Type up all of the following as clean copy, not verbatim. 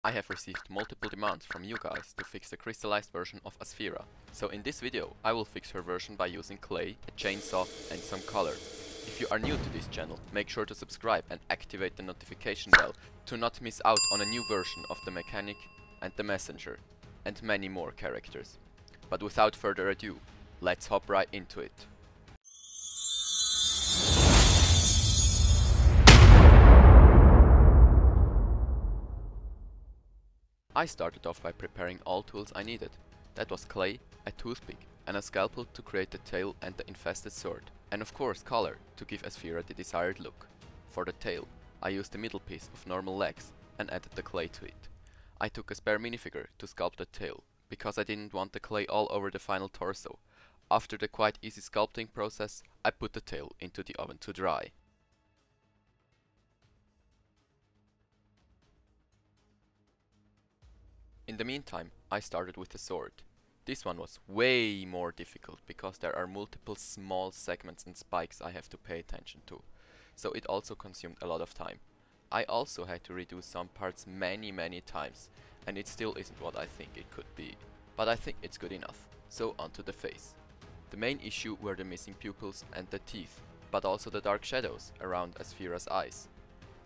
I have received multiple demands from you guys to fix the crystallized version of Aspheera. So in this video I will fix her version by using clay, a chainsaw and some color. If you are new to this channel, make sure to subscribe and activate the notification bell to not miss out on a new version of the mechanic and the messenger and many more characters. But without further ado, let's hop right into it. I started off by preparing all tools I needed. That was clay, a toothpick and a scalpel to create the tail and the infested sword. And of course color to give Aspheera the desired look. For the tail, I used the middle piece of normal legs and added the clay to it. I took a spare minifigure to sculpt the tail, because I didn't want the clay all over the final torso. After the quite easy sculpting process, I put the tail into the oven to dry. In the meantime, I started with the sword. This one was way more difficult because there are multiple small segments and spikes I have to pay attention to. So it also consumed a lot of time. I also had to redo some parts many times, and it still isn't what I think it could be. But I think it's good enough. So onto the face. The main issue were the missing pupils and the teeth, but also the dark shadows around Aspheera's eyes.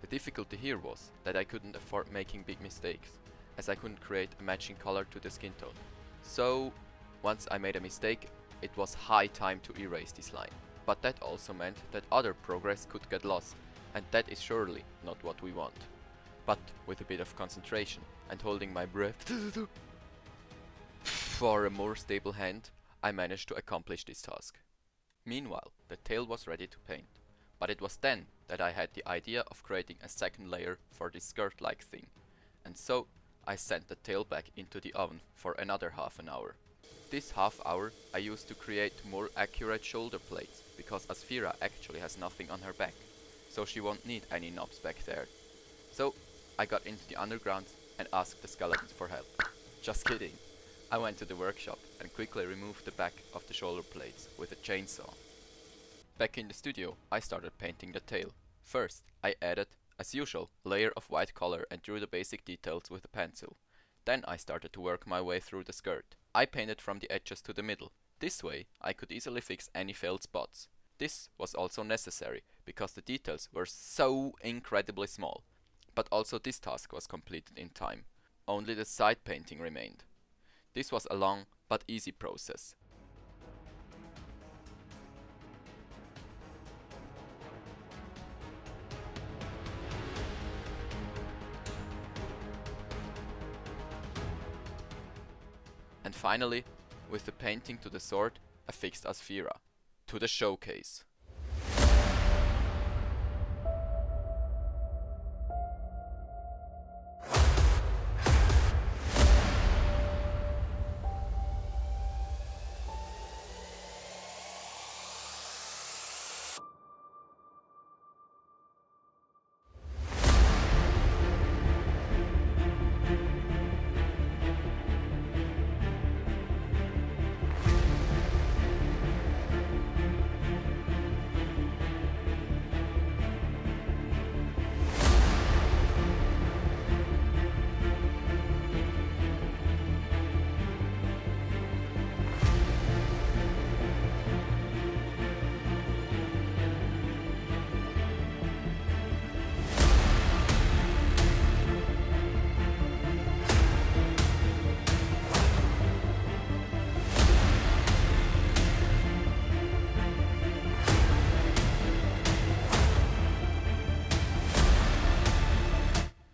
The difficulty here was that I couldn't afford making big mistakes, as I couldn't create a matching color to the skin tone. So, once I made a mistake, it was high time to erase this line. But that also meant that other progress could get lost, and that is surely not what we want. But with a bit of concentration and holding my breath for a more stable hand, I managed to accomplish this task. Meanwhile, the tail was ready to paint, but it was then that I had the idea of creating a second layer for this skirt-like thing, and so I sent the tail back into the oven for another half an hour. This half hour I used to create more accurate shoulder plates, because Aspheera actually has nothing on her back, so she won't need any knobs back there. So I got into the underground and asked the skeletons for help. Just kidding. I went to the workshop and quickly removed the back of the shoulder plates with a chainsaw. Back in the studio I started painting the tail. First I added, as usual, a layer of white color and drew the basic details with a pencil. Then I started to work my way through the skirt. I painted from the edges to the middle. This way I could easily fix any failed spots. This was also necessary, because the details were so incredibly small. But also this task was completed in time. Only the side painting remained. This was a long but easy process. And finally, with the painting to the sword, I fixed Aspheera to the showcase.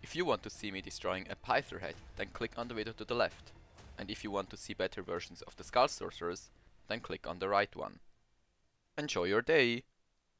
If you want to see me destroying a python head, then click on the video to the left. And if you want to see better versions of the Skull Sorcerers, then click on the right one. Enjoy your day!